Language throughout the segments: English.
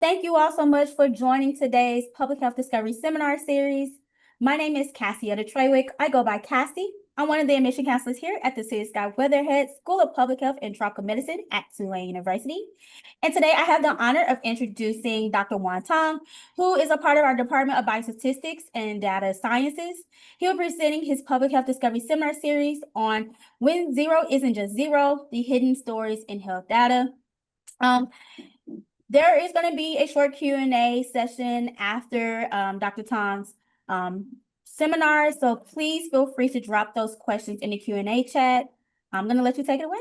Thank you all so much for joining today's Public Health Discovery Seminar Series. My name is Cassie Trewick. I go by Cassie. I'm one of the admission counselors here at the City Sky Weatherhead School of Public Health and Tropical Medicine at Tulane University. And today I have the honor of introducing Dr. Tang, who is a part of our Department of Biostatistics and Data Sciences. He'll be presenting his Public Health Discovery Seminar Series on When Zero Isn't Just Zero, the Hidden Stories in Health Data. There is going to be a short Q&A session after Dr. Tang's seminar, so please feel free to drop those questions in the Q&A chat. I'm going to let you take it away.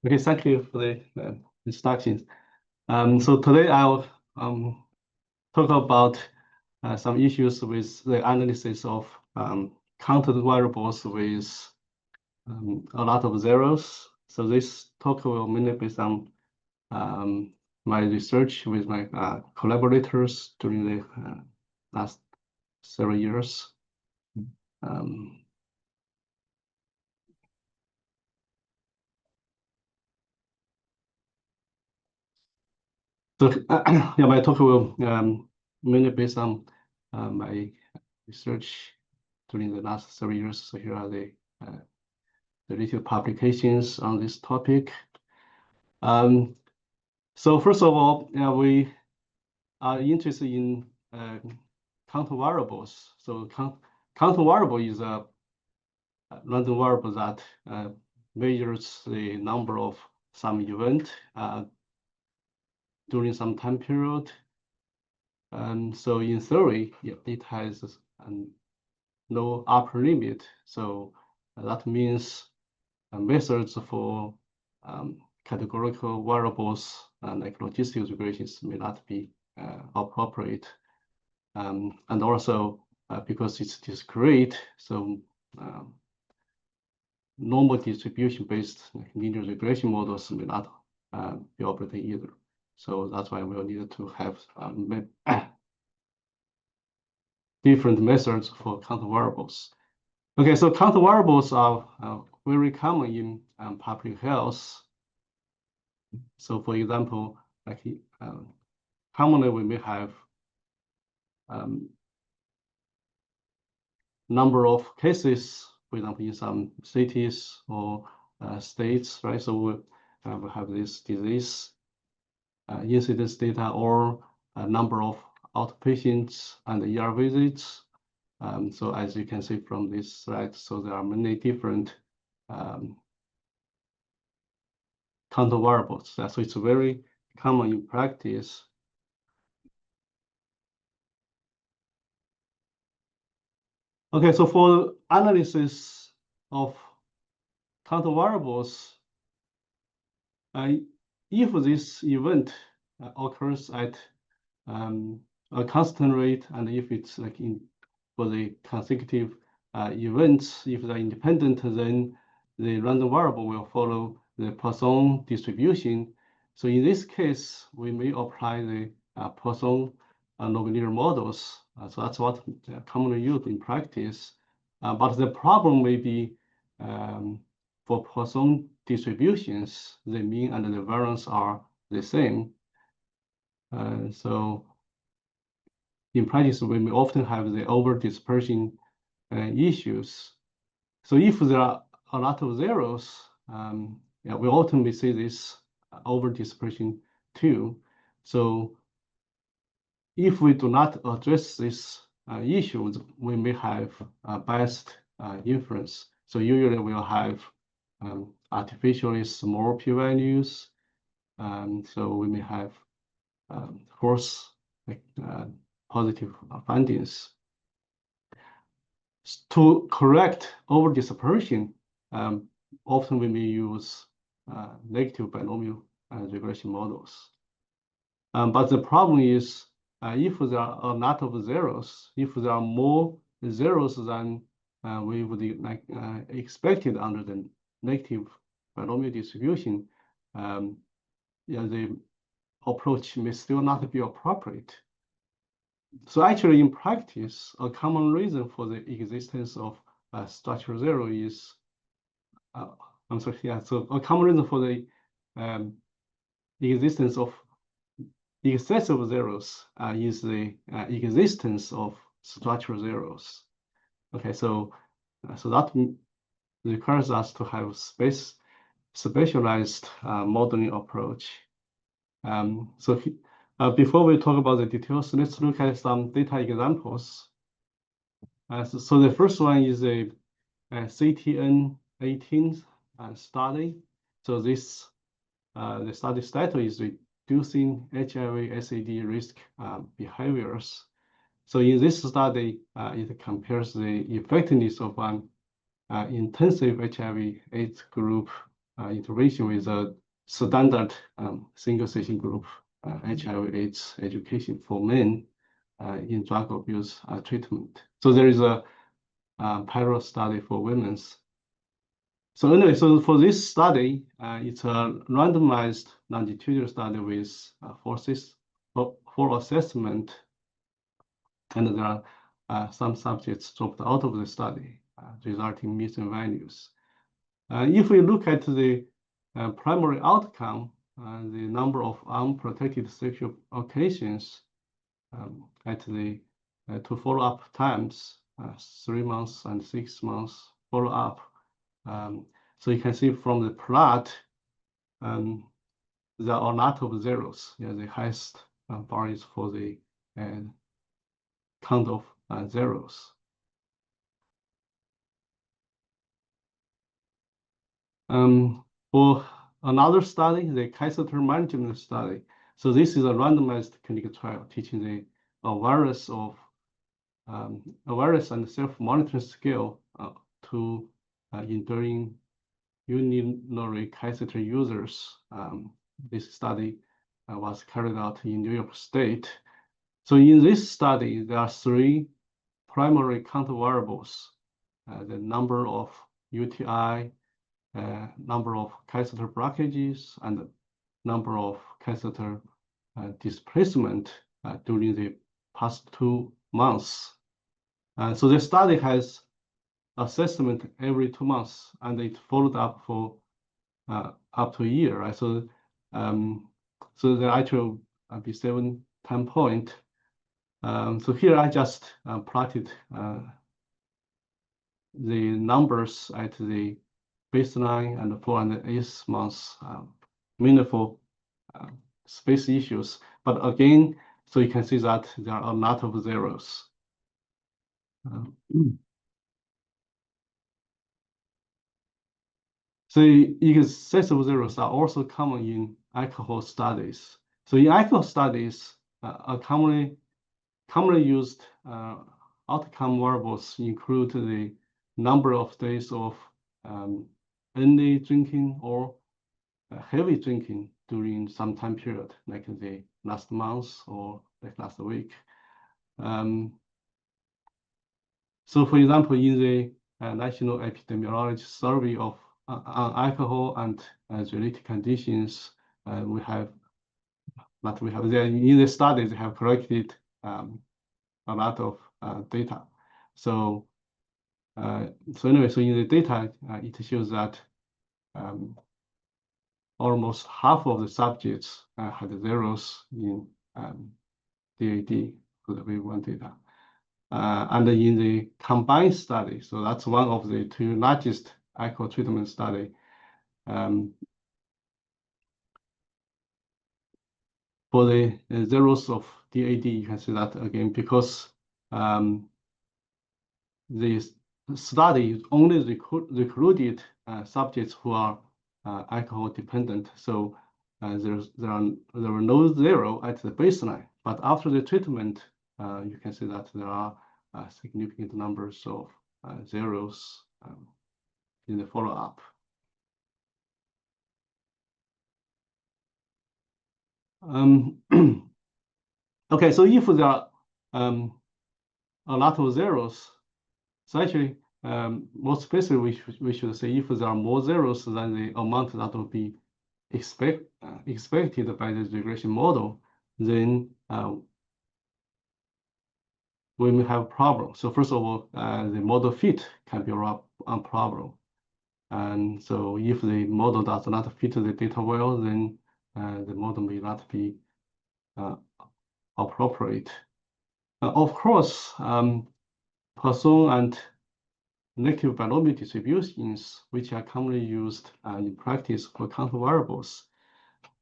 Okay, thank you for the instructions. So today I'll talk about some issues with the analysis of counted variables with a lot of zeros. So this talk will mainly based on my research with my collaborators during the last several years. So yeah, my talk will mainly based on my research during the last several years. So here are the related publications on this topic. So first of all, we are interested in counter variables. So counter variable is a random variable that measures the number of some event during some time period. So in theory, it has no upper limit. So that means methods for categorical variables like logistic regressions may not be appropriate. And also because it's discrete, so normal distribution-based linear regression models may not be operating either. So that's why we'll need to have different methods for counter variables. Okay, so counter variables are very common in public health. So for example, like commonly we may have number of cases, for example, in some cities or states, right? So we have this disease incidence data or a number of outpatients and ER visits. So as you can see from this slide, so there are many different counter variables. So it's very common in practice. Okay, so for analysis of counter variables, if this event occurs at a constant rate, and if it's like for the consecutive events, if they're independent, then the random variable will follow the Poisson distribution. So in this case, we may apply the Poisson nonlinear models. So that's what commonly used in practice. But the problem may be for Poisson distributions, the mean and the variance are the same. So in practice, we may often have the over-dispersion issues. So if there are a lot of zeros, we often may see this over-dispersion too. So if we do not address these issues, we may have biased inference. So usually we'll have artificially small p-values. So we may have false positive findings. To correct over-dispersion, often we may use negative binomial regression models. But the problem is, if there are a lot of zeros, if there are more zeros than we would expected under the negative binomial distribution, the approach may still not be appropriate. So actually, in practice, a common reason for the existence of structure zero is, so a common reason for the existence of excessive zeros is the existence of structural zeros. Okay, so that requires us to have specialized modeling approach. Before we talk about the details, let's look at some data examples. So the first one is a CTN18 study. So this the study title is reducing HIV/SAD risk behaviors. So in this study, it compares the effectiveness of an intensive HIV/AIDS group intervention with a standard single session group HIV/AIDS education for men in drug abuse treatment. So there is a parallel study for women's. So anyway, so for this study, it's a randomized longitudinal study with for assessment, and there are some subjects dropped out of the study, resulting missing values. If we look at the primary outcome, the number of unprotected sexual occasions at the two follow-up times, 3 months and 6 months follow-up. So you can see from the plot, there are a lot of zeros. Yeah, the highest bar is for the count of zeros. For another study, the catheter management study. So this is a randomized clinical trial teaching the awareness and self-monitoring skill to enduring urinary catheter users. This study was carried out in New York State. So in this study, there are 3 primary count variables: the number of UTI, number of catheter blockages, and the number of catheter displacement during the past 2 months. So the study has assessment every 2 months, and it followed up for up to a year, right? So the actual be 7 time point. So here I just plotted the numbers at the baseline and the 4 and 8 months meaningful space issues. But again, so you can see that there are a lot of zeros. So excessive zeros are also common in alcohol studies. So in alcohol studies, a commonly used outcome variables include the number of days of early drinking or heavy drinking during some time period, like the last month or like last week. So for example, in the National Epidemiology Survey of alcohol and related conditions, we have there in the studies they have collected a lot of data. So anyway, so in the data, it shows that almost half of the subjects had zeros in DAD for the wave 1 data. And in the combined study, so that's one of the 2 largest alcohol treatment study. For the zeros of DAD, you can see that again, because the study only recruited subjects who are alcohol dependent. So there were no zero at the baseline, but after the treatment, you can see that there are significant numbers of zeros in the follow-up. Okay, so if there are a lot of zeros, so actually more specifically, we should say if there are more zeros than the amount that will be expected by the regression model, then we may have a problem. So first of all, the model fit can be a problem. And so if the model does not fit the data well, then the model may not be appropriate. Of course, Poisson and negative binomial distributions, which are commonly used in practice for counter variables.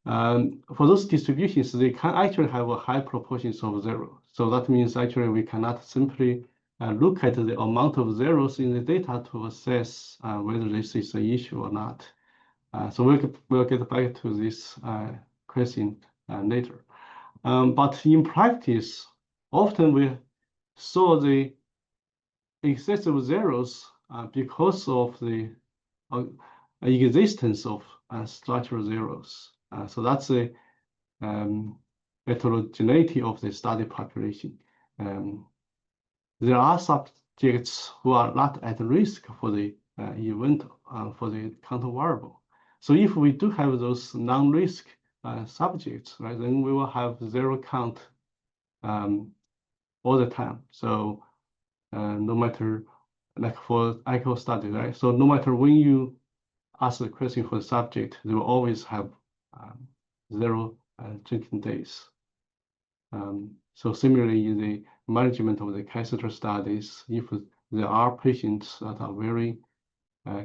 For those distributions, they can actually have a high proportions of zero. So that means actually we cannot simply look at the amount of zeros in the data to assess whether this is an issue or not. So we'll get back to this question later. But in practice, often we saw the excessive zeros because of the existence of structural zeros. So that's the heterogeneity of the study population. There are subjects who are not at risk for the event for the counter variable. So if we do have those non-risk subjects, right, then we will have zero count all the time. So no matter, like for echo study, right? So no matter when you ask the question for the subject, they will always have zero drinking days. So similarly, in the management of the catheter studies, if there are patients that are very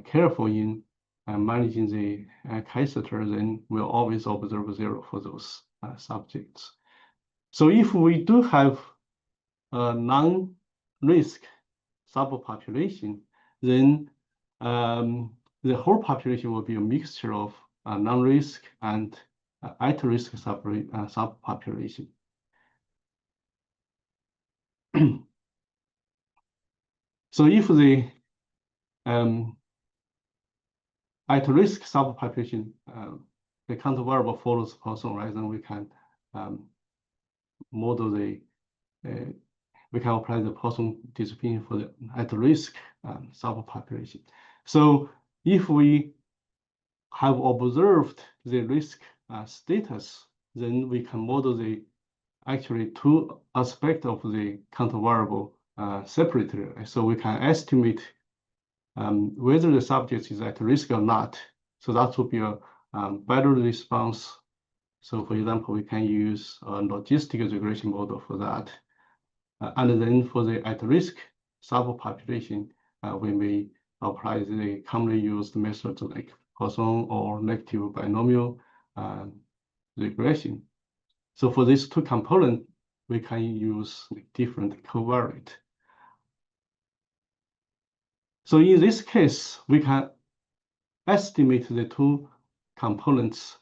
careful in managing the catheter, then we'll always observe zero for those subjects. So if we do have a non-risk subpopulation, then the whole population will be a mixture of non-risk and at-risk subpopulation. So if the at-risk subpopulation, the counter variable follows Poisson, right? Then we can model the, we can apply the Poisson distribution for the at-risk subpopulation. So if we have observed the risk status, then we can model the actually two aspects of the counter variable separately. So we can estimate whether the subject is at risk or not. So that would be a better response. So for example, we can use a logistic regression model for that. And then for the at-risk subpopulation, we may apply the commonly used methods like Poisson or negative binomial regression. So for these two components, we can use different covariate. So in this case, we can estimate the two components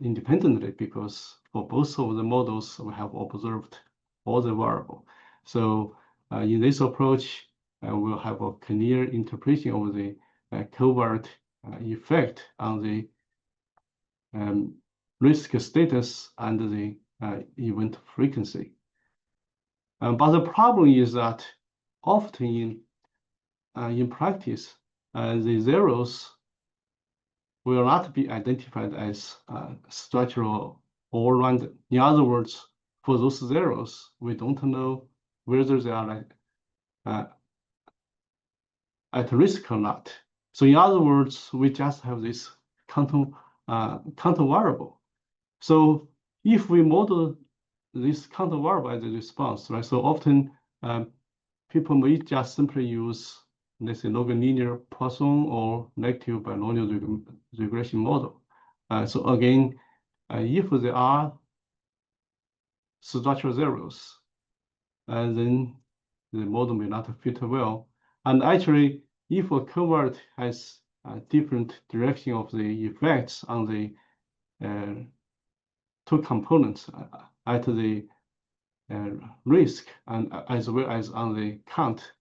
independently because for both of the models, we have observed all the variables. So in this approach, we'll have a clear interpretation of the covariate effect on the risk status and the event frequency. But the problem is that often in practice, the zeros will not be identified as structural or random. In other words, for those zeros, we don't know whether they are at risk or not. So in other words, we just have this counter variable. So if we model this counter variable as a response, right? So often people may just simply use, let's say, nonlinear Poisson or negative binomial regression model. So again, if there are structural zeros, then the model may not fit well. And actually, if a covariate has a different direction of the effects on the two components at the risk and as well as on the count,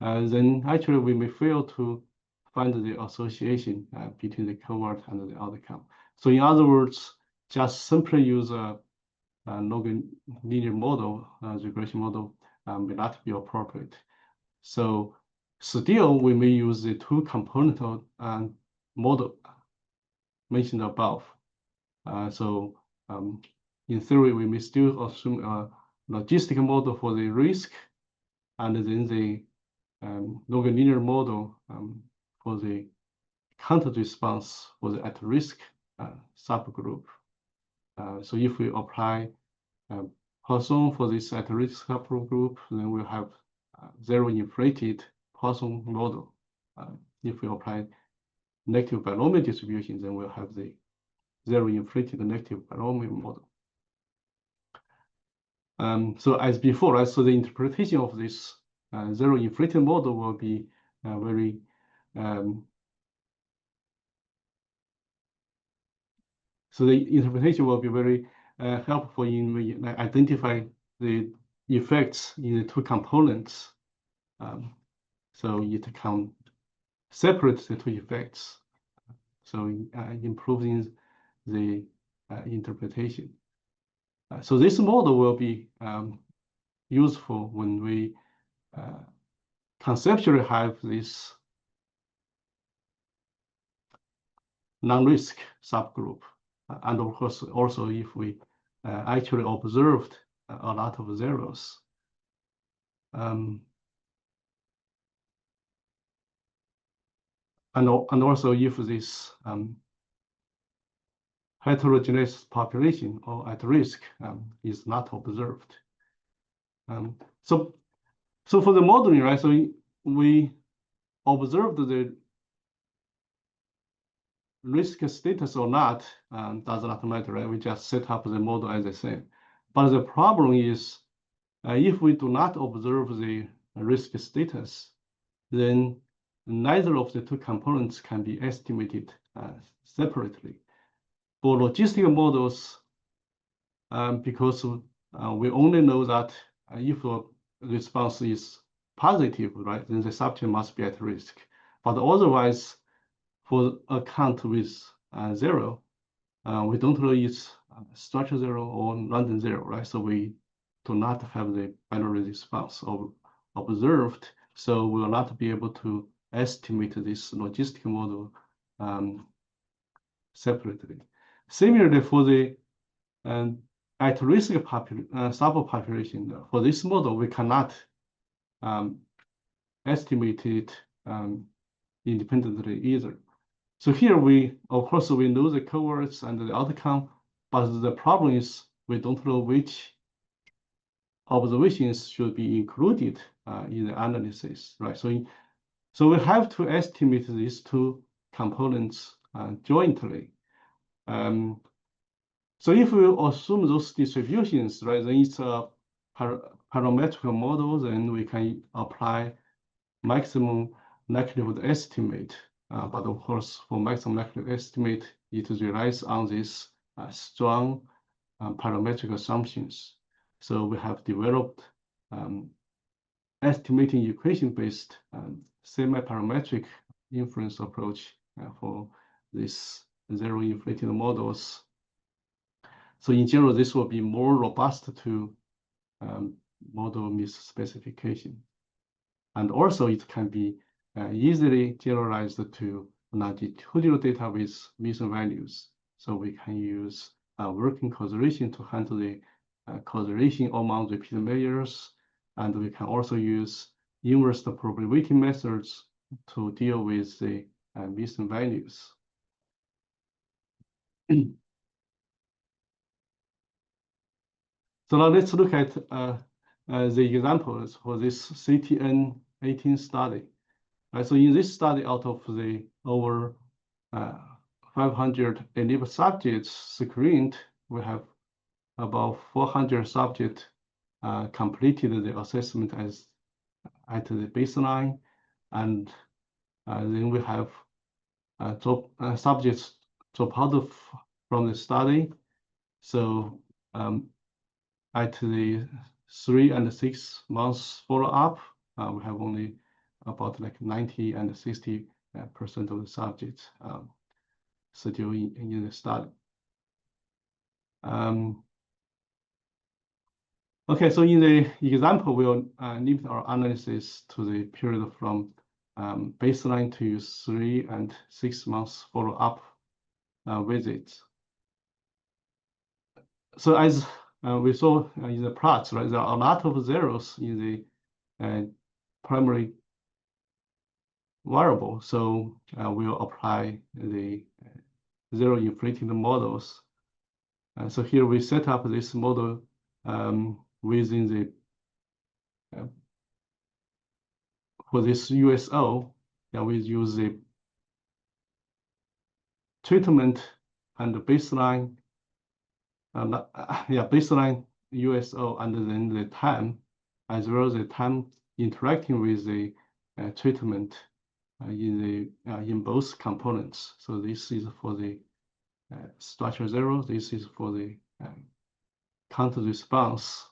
then actually we may fail to find the association between the covariate and the outcome. So in other words, just simply use a nonlinear model, regression model, may not be appropriate. So still, we may use the two component model mentioned above. So in theory, we may still assume a logistic model for the risk, and then the nonlinear model for the counter response for the at-risk subgroup. So if we apply Poisson for this at-risk subgroup group, then we'll have zero inflated Poisson model. If we apply negative binomial distribution, then we'll have the zero inflated negative binomial model. So as before, right, so the interpretation of this zero inflated model will be very so the interpretation will be very helpful in identifying the effects in the two components. So it can separate the two effects. So improving the interpretation. So this model will be useful when we conceptually have this non-risk subgroup. And of course, also if we actually observed a lot of zeros. And also if this heterogeneous population or at risk is not observed. So for the modeling, right, so we observed the risk status or not does not matter, right? We just set up the model as the same. But the problem is if we do not observe the risk status, then neither of the two components can be estimated separately. For logistic models, because we only know that if a response is positive, right, then the subject must be at risk. But otherwise, for a count with zero, we don't know it's structure zero or random zero, right? So we do not have the binary response observed. So we will not be able to estimate this logistic model separately. Similarly, for the at-risk subpopulation, for this model, we cannot estimate it independently either. So here of course, we know the cohorts and the outcome, but the problem is we don't know which observations should be included in the analysis, right? So we have to estimate these two components jointly. So if we assume those distributions, right, then it's a parametric model, then we can apply maximum likelihood estimate. But of course, for maximum likelihood estimate, it relies on these strong parametric assumptions. So we have developed estimating equation-based semi-parametric inference approach for these zero inflated models. So in general, this will be more robust to model misspecification. And also it can be easily generalized to longitudinal data with missing values. So we can use working causation to handle the causation among repeated measures. And we can also use inverse probability methods to deal with the missing values. So now let's look at the examples for this CTN18 study. So in this study, out of the over 500 enabled subjects screened, we have about 400 subjects completed the assessment at the baseline, and then we have subjects drop out from the study. So at the 3 and 6 months follow-up, we have only about like 90 and 60% of the subjects still in the study. Okay, so in the example, we'll limit our analysis to the period from baseline to 3 and 6 months follow-up visits. So as we saw in the plots, right, there are a lot of zeros in the primary variable. So we'll apply the zero inflated models. So here we set up this model within the for this USO, we use the treatment and the baseline, baseline USO, and then the time, as well as the time interacting with the treatment in both components. So this is for the structure 0. This is for the counter response.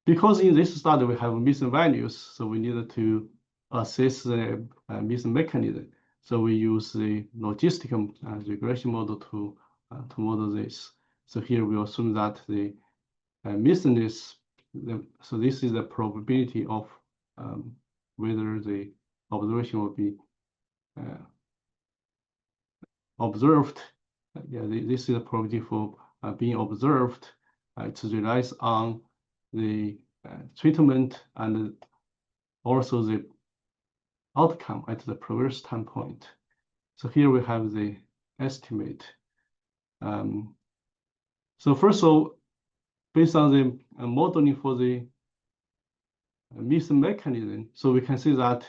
Because in this study we have missing values, so we needed to assess the missing mechanism. So we use the logistical regression model to model this. So here we assume that the missingness, so this is the probability of whether the observation will be observed. This is the probability for being observed. It relies on the treatment and also the outcome at the previous time point. So here we have the estimate. So first of all, based on the modeling for the missing mechanism, so we can see that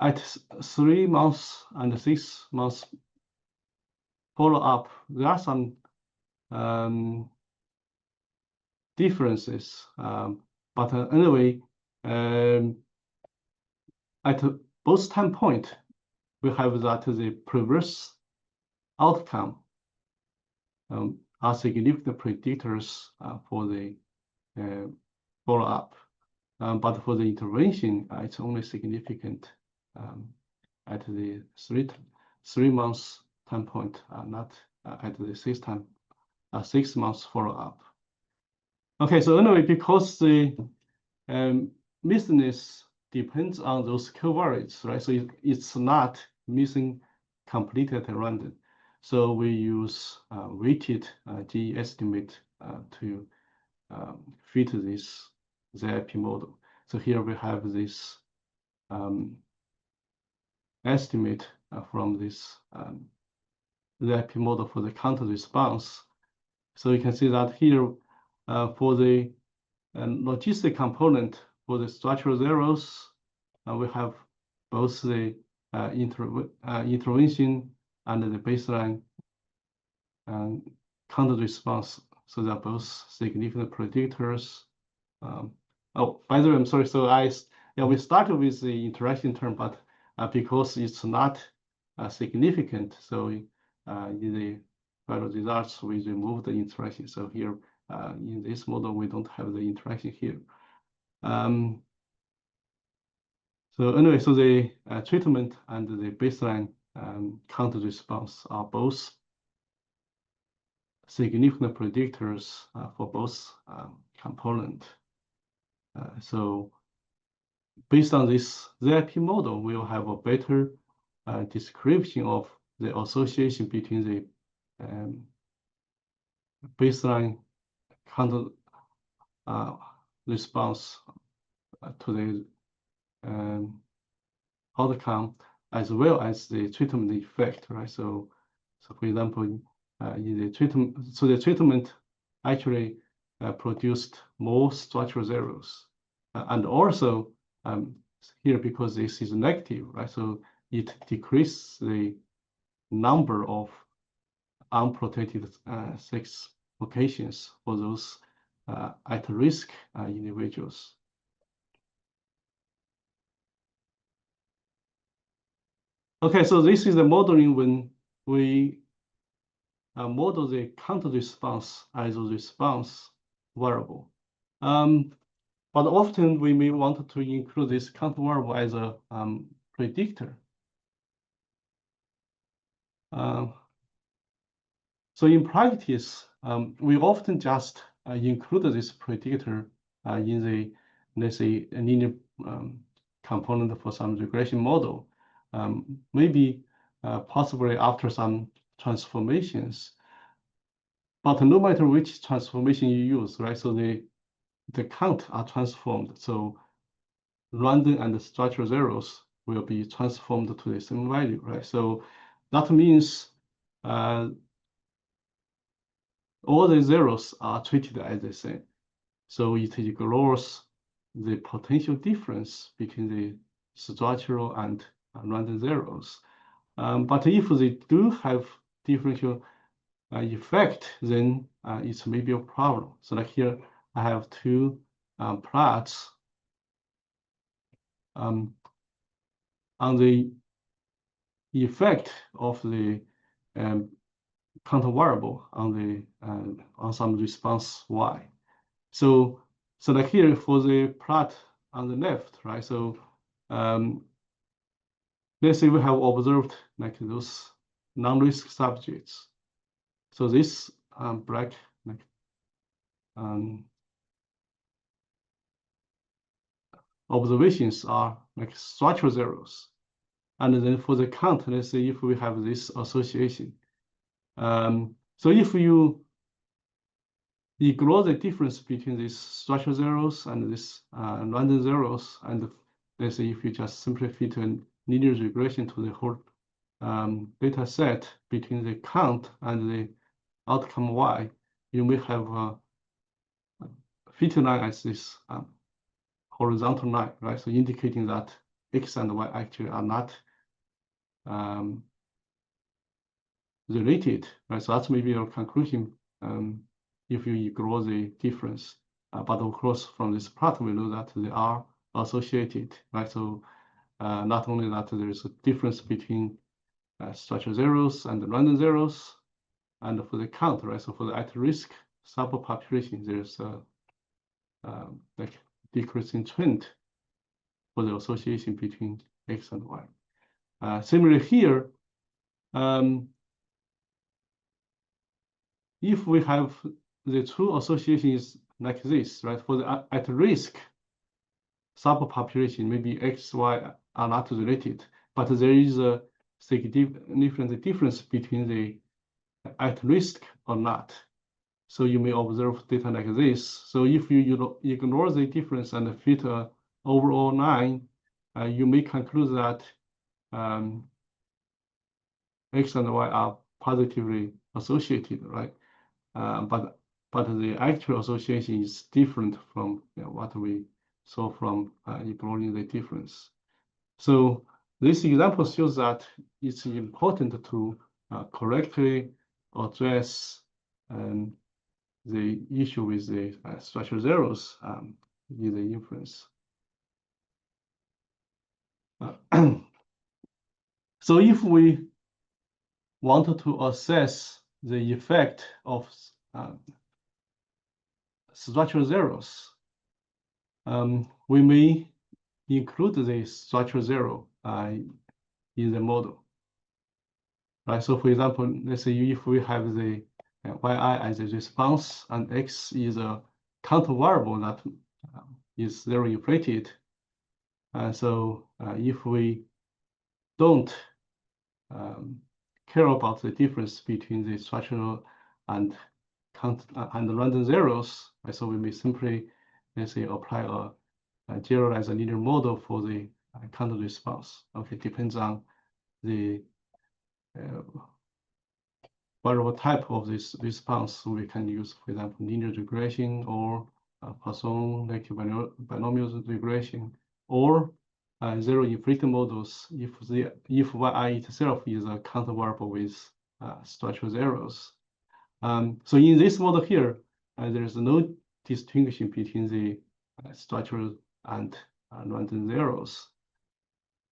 at 3 months and 6 months follow-up, there are some differences. But anyway, at both time point, we have that the previous outcome are significant predictors for the follow-up. But for the intervention, it's only significant at the 3 months time point, not at the 6 months follow-up. Okay, so anyway, because the missingness depends on those covariates, right? So it's not missing completely at random. So we use weighted G estimate to fit this ZIP model. So here we have this estimate from this ZIP model for the counter response. So you can see that here for the logistic component for the structural zeros, we have both the intervention and the baseline counter response. So they're both significant predictors. Oh, by the way, I'm sorry. So we started with the interaction term, but because it's not significant, so in the final results we remove the interaction. So here in this model we don't have the interaction here. So anyway, so the treatment and the baseline counter response are both significant predictors for both component. So based on this ZIP model, we will have a better description of the association between the baseline counter response to the outcome as well as the treatment effect, right? So for example, in the treatment, so the treatment actually produced more structural zeros, and also here because this is negative, right? So it decreases the number of unprotected sex locations for those at risk individuals. Okay, so this is the modeling when we model the counter response as a response variable. But often we may want to include this counter variable as a predictor. So in practice, we often just include this predictor in the, let's say, a linear component for some regression model. Maybe possibly after some transformations, but no matter which transformation you use, right? So the count are transformed. So random and structural zeros will be transformed to the same value, right? So that means all the zeros are treated as the same. So it ignores the potential difference between the structural and random zeros. But if they do have differential effect, then it's maybe a problem. So like here, I have two plots on the effect of the counter variable on the on some response y. So like here for the plot on the left, right? So let's say we have observed like those non-risk subjects. So this black like observations are like structural zeros. And then for the count, let's say if we have this association. So if you ignore the difference between these structural zeros and this random zeros, and let's say if you just simply fit a linear regression to the whole data set between the count and the outcome y, you may have a fit line as this horizontal line, right? So indicating that x and y actually are not related, right? So that's maybe your conclusion if you ignore the difference. But of course, from this plot, we know that they are associated, right? So not only that there is a difference between structural zeros and the random zeros, and for the count, right? So for the at-risk subpopulation, there's a like decreasing trend for the association between x and y. Similarly here, if we have the two associations like this, right? For the at-risk subpopulation, maybe x, y are not related, but there is a significant difference between the at risk or not. So you may observe data like this. So if you ignore the difference and fit an overall line, you may conclude that x and y are positively associated, right? But the actual association is different from what we saw from ignoring the difference. So this example shows that it's important to correctly address the issue with the structural zeros in the inference. So if we wanted to assess the effect of structural zeros, we may include the structural zero in the model. Right. So for example, let's say if we have the yi as a response and x is a counter variable that is zero inflated. So if we don't care about the difference between the structural and count and random zeros, right? So we may simply, let's say, apply a generalized linear model for the counter response. Okay, depends on the variable type of this response. We can use, for example, linear regression or Poisson like binomial regression, or zero inflated models if yi itself is a counter variable with structural zeros. So in this model here, there is no distinction between the structural and random zeros.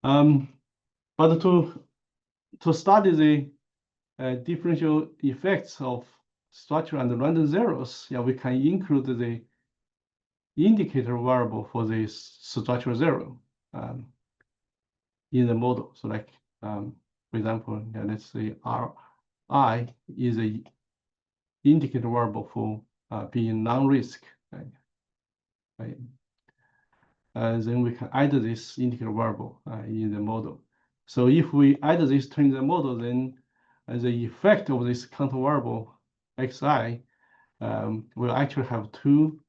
But to study the differential effects of structural and random zeros, we can include the indicator variable for this structural zero in the model. So like, for example, let's say Ri is a indicator variable for being non-risk, right? Then we can add this indicator variable in the model. So if we add this to the model, then the effect of this counter variable xi will actually have two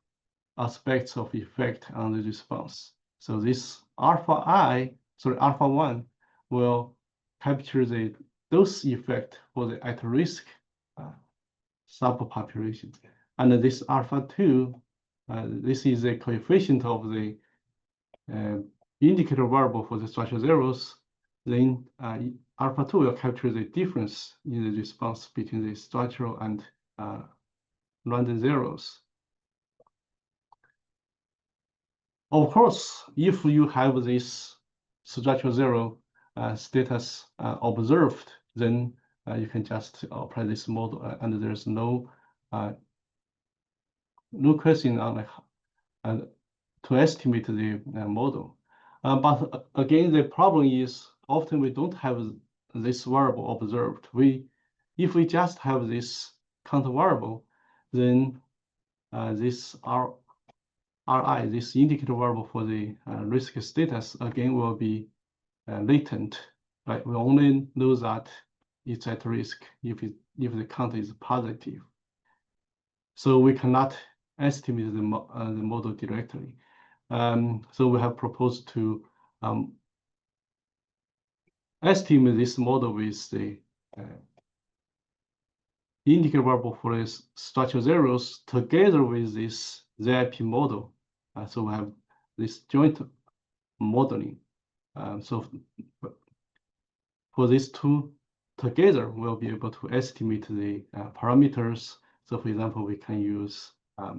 aspects of effect on the response. So this alpha 1 will capture those effect for the at-risk subpopulation. And this alpha 2, this is a coefficient of the indicator variable for the structural zeros. Then alpha 2 will capture the difference in the response between the structural and random zeros. Of course, if you have this structural zero status observed, then you can just apply this model, and there's no question on to estimate the model. But again, the problem is often we don't have this variable observed. If we just have this counter variable, then this RI, this indicator variable for the risk status, again will be latent. Right? We only know that it's at risk if the count is positive. So we cannot estimate the model directly. So we have proposed to estimate this model with the indicator variable for the structural zeros together with this ZIP model. So we have this joint modeling. So for these two together, we'll be able to estimate the parameters. So for example, we can use a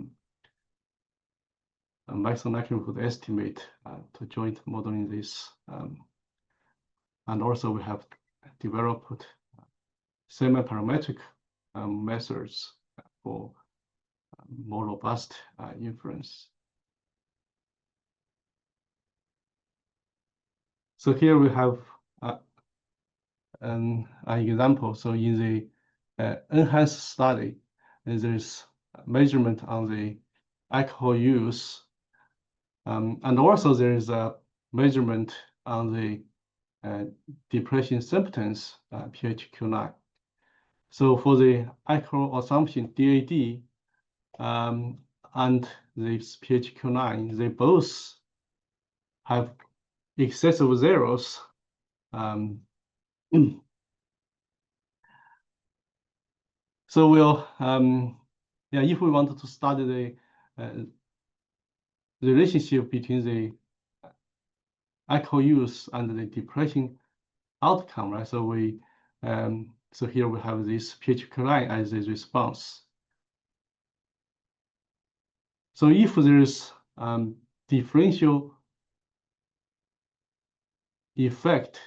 maximum likelihood estimate to joint modeling this. And also we have developed semi-parametric methods for more robust inference. So here we have an example. So in the enhanced study, there's measurement on the alcohol use, and also there is a measurement on the depression symptoms, PHQ-9. So for the alcohol assumption, DAD, and this PHQ-9, they both have excessive zeros. So we'll, if we wanted to study the relationship between the alcohol use and the depression outcome, right? So so here we have this PHQ-9 as a response. So if there is differential effect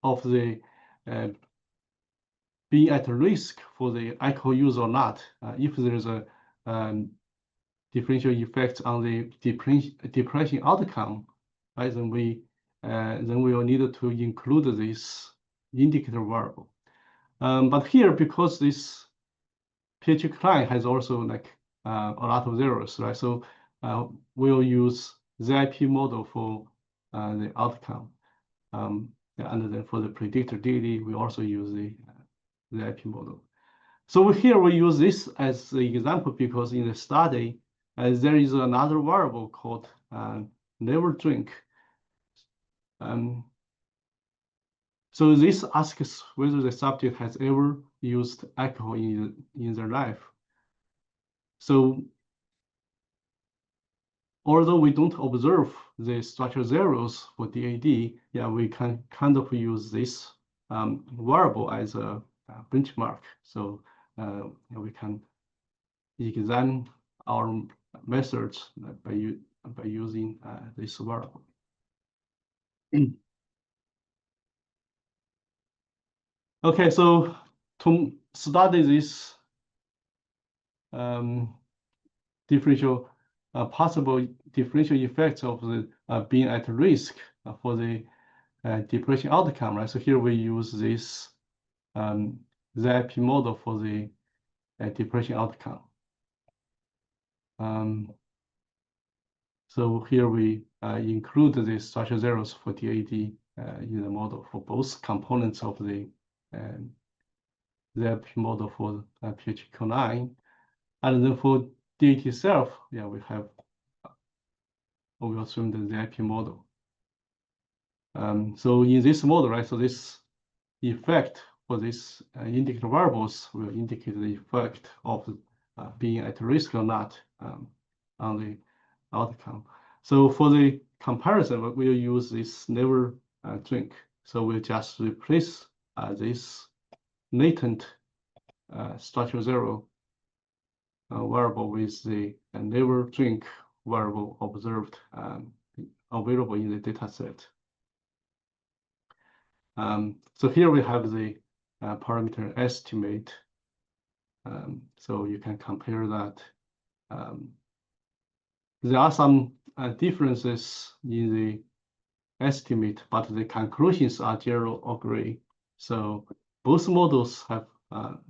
of the being at risk for the alcohol use or not, if there is a differential effect on the depression outcome, right? Then we will need to include this indicator variable. But here, because this PHQ-9 has also like a lot of zeros, right? So we'll use ZIP model for the outcome. And then for the predictor DD, we also use the ZIP model. So here we use this as the example because in the study, there is another variable called never drink. So this asks whether the subject has ever used alcohol in their life. So although we don't observe the structural zeros for DAD, we can kind of use this variable as a benchmark. So we can examine our methods by using this variable. Okay, so to study this possible differential effects of the being at risk for the depression outcome, right? So here we use this ZIP model for the depression outcome. So here we include the structural zeros for DAD in the model for both components of the ZIP model for PHQ-9. And then for DAT itself, we have or we assume the ZIP model. So in this model, right, so this effect for these indicator variables will indicate the effect of being at risk or not on the outcome. So for the comparison, we'll use this never drink. So we'll just replace this latent structure 0 variable with the never drink variable observed available in the data set. So here we have the parameter estimate. So you can compare that. There are some differences in the estimate, but the conclusions are general or gray. So both models have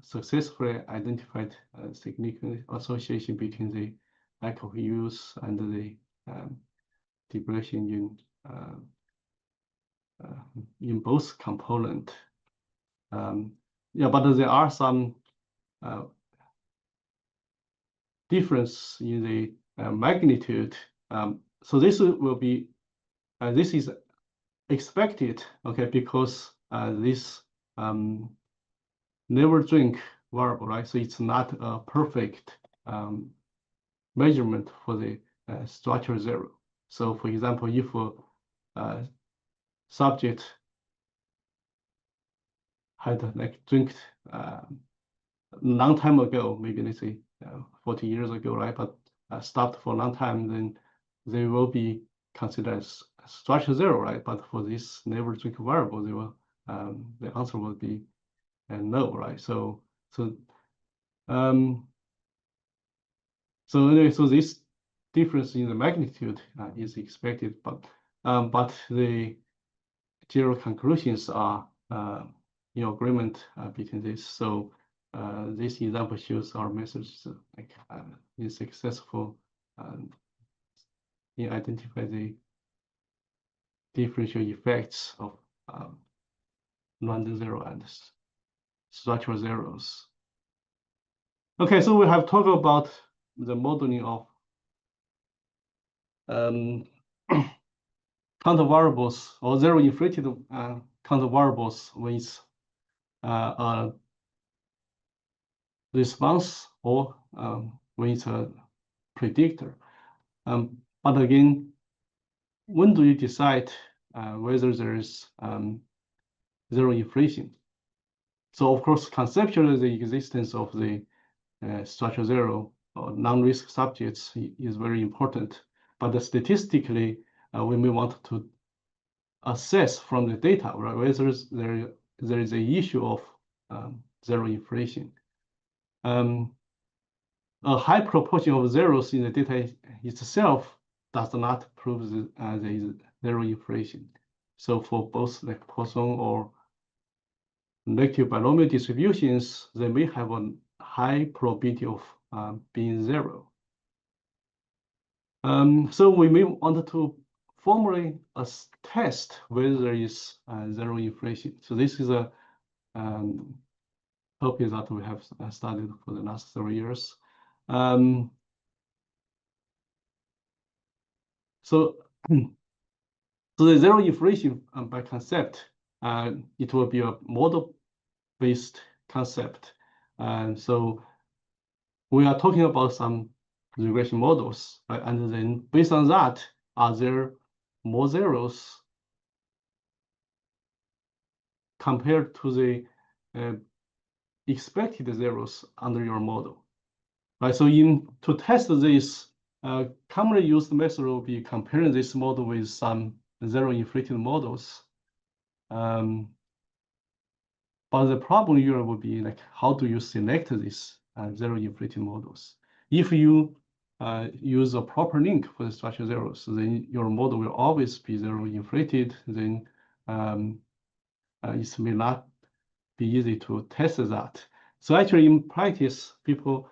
successfully identified a significant association between the lack of use and the depletion in both component. Yeah, but there are some difference in the magnitude. So this will be, this is expected, okay, because this never drink variable, right? So it's not a perfect measurement for the structure 0. So for example, if a subject had like drank a long time ago, maybe let's say 40 years ago, right? But stopped for a long time, then they will be considered as structure 0, right? But for this never drink variable, they will the answer will be no, right? So anyway, so this difference in the magnitude is expected, but the general conclusions are in agreement between this. So this example shows our message is successful in identifying the differential effects of random 0 and structural zeros. Okay, so we have talked about the modeling of counter variables or zero inflated counter variables with a response or with a predictor. But again, when do you decide whether there is zero inflation? So of course, conceptually, the existence of the structure 0 or non-risk subjects is very important. But statistically, when we want to assess from the data, right, whether there is a issue of zero inflation. A high proportion of zeros in the data itself does not prove there is zero inflation. So for both like Poisson or negative binomial distributions, they may have a high probability of being 0. So we may want to formulate a test whether there is zero inflation. So this is a topic that we have studied for the last 3 years. So the zero inflation by concept, it will be a model-based concept. So we are talking about some regression models, right? And then based on that, are there more zeros compared to the expected zeros under your model, right? So to test this, commonly used method will be comparing this model with some zero inflated models. But the problem here would be like, how do you select these zero inflated models? If you use a proper link for the structure zeros, then your model will always be zero inflated. Then it may not be easy to test that. So actually, in practice, people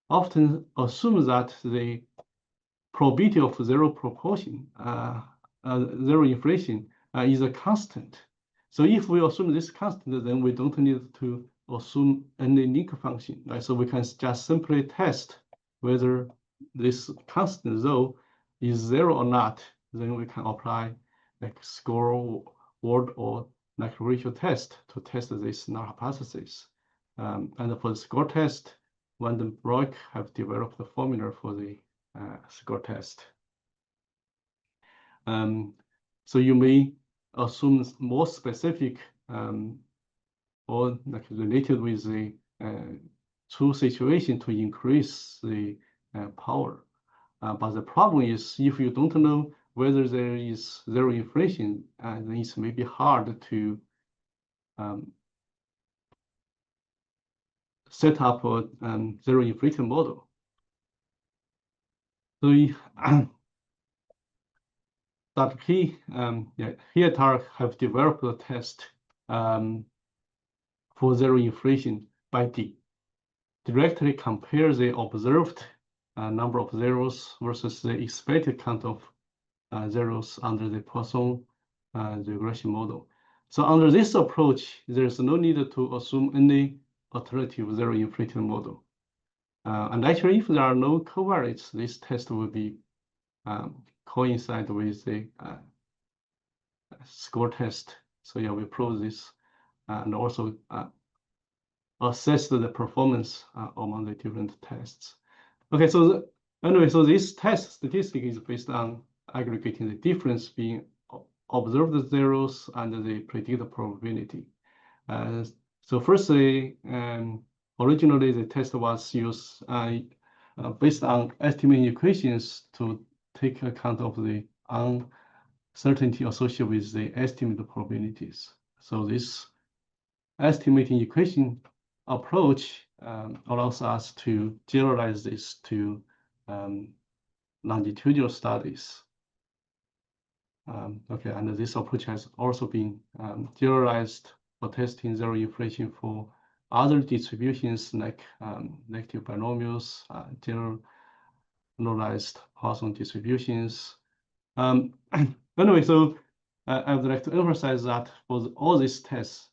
often assume that the probability of zero proportion, zero inflation, is a constant. So if we assume this constant, then we don't need to assume any link function, right? So we can just simply test whether this constant, though, is 0 or not, then we can apply like score word or like ratio test to test this null hypothesis. And for the score test, Van den Broek have developed the formula for the score test. So you may assume more specific or like related with the true situation to increase the power. But the problem is if you don't know whether there is zero inflation, then it's maybe hard to set up a zero inflation model. So that he here Tang have developed a test for zero inflation by directly compare the observed number of zeros versus the expected count of zeros under the Poisson regression model. So under this approach, there's no need to assume any alternative zero inflation model. And actually, if there are no covariates, this test will be coincide with the score test. So yeah, we prove this and also assess the performance among the different tests. Okay, so anyway, so this test statistic is based on aggregating the difference between observed zeros and the predicted probability. So firstly, originally the test was used based on estimating equations to take account of the uncertainty associated with the estimated probabilities. So this estimating equation approach allows us to generalize this to longitudinal studies. Okay, and this approach has also been generalized for testing zero inflation for other distributions like negative binomials, generalized Poisson distributions. Anyway, so I would like to emphasize that for all these tests,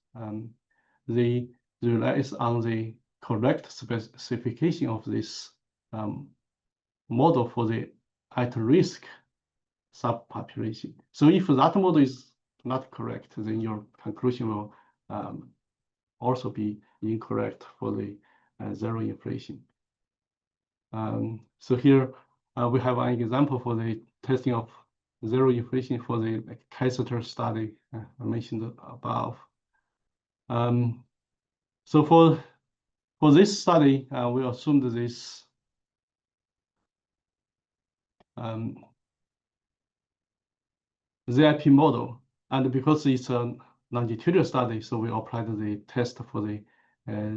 they relies on the correct specification of this model for the at-risk subpopulation. So if that model is not correct, then your conclusion will also be incorrect for the zero inflation. So here we have an example for the testing of zero inflation for the Kaiser study I mentioned above. So for this study, we assumed this ZIP model, and because it's a longitudinal study, so we applied the test for the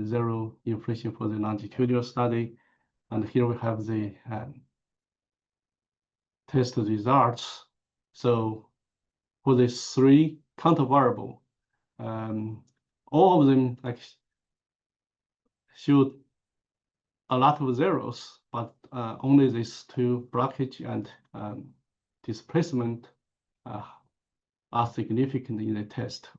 zero inflation for the longitudinal study, and here we have the test results. So for the three counter variable, all of them like showed a lot of zeros, but only these two blockage and displacement are significant in the test,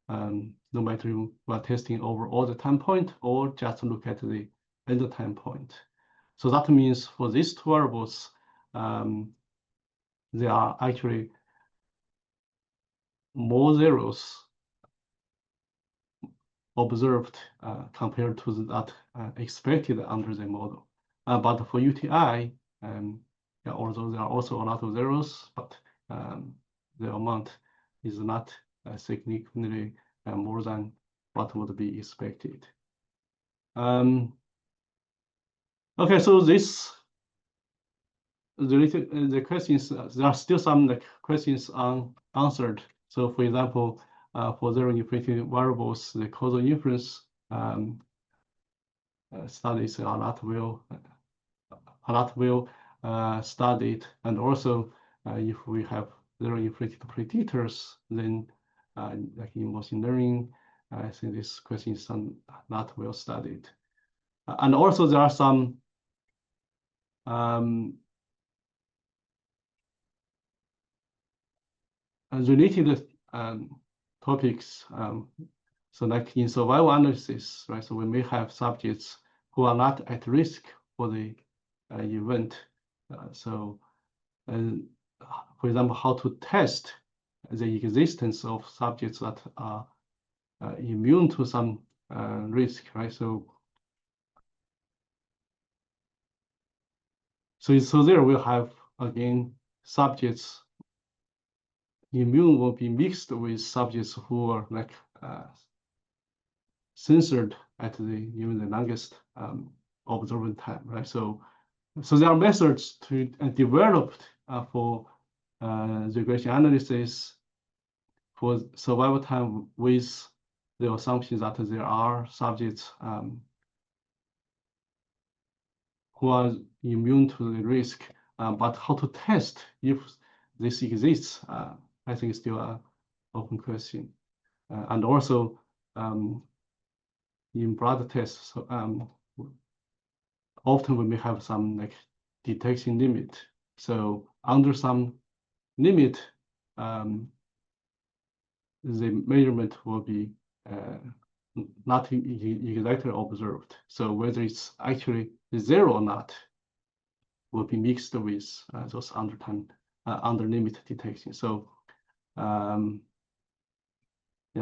no matter you are testing over all the time point or just look at the end time point. So that means for these two variables, there are actually more zeros observed compared to that expected under the model. But for UTI, yeah, although there are also a lot of zeros, but the amount is not significantly more than what would be expected. Okay, so this related the questions. There are still some like questions unanswered. So, for example, for zero inflation variables, the causal inference studies are not well studied, and also if we have zero inflated predictors, then like in machine learning, I think this question is not well studied. And also there are some related topics. So like in survival analysis, right? So we may have subjects who are not at risk for the event. So for example, how to test the existence of subjects that are immune to some risk, right? So there we'll have, again, subjects immune will be mixed with subjects who are like censored at even the longest observed time, right? So there are methods to developed for regression analysis for survival time with the assumption that there are subjects who are immune to the risk, but how to test if this exists, I think is still an open question. And also in blood tests, often we may have some like detection limit. So under some limit, the measurement will be not exactly observed. So whether it's actually zero or not will be mixed with those under limit detection. So yeah,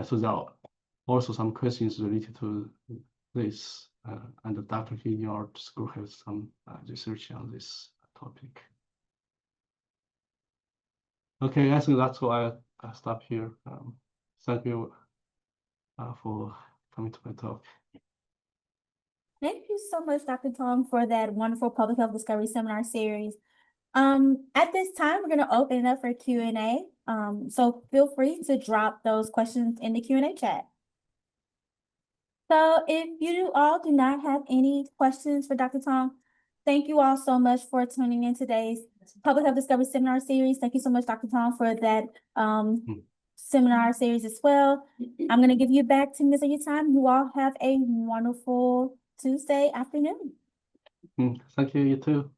so there are also some questions related to this, and Dr. He in our school has some research on this topic. Okay, I think that's why I stop here. Thank you for coming to my talk. Thank you so much, Dr. Tong, for that wonderful public health discovery seminar series. At this time, we're going to open it up for Q&A. So feel free to drop those questions in the Q&A chat. So if you all do not have any questions for Dr. Tong, thank you all so much for tuning in today's Public Health Discovery Seminar Series. Thank you so much, Dr. Tong, for that seminar series as well. I'm going to give you back 10 minutes of your time. You all have a wonderful Tuesday afternoon. Thank you, you too.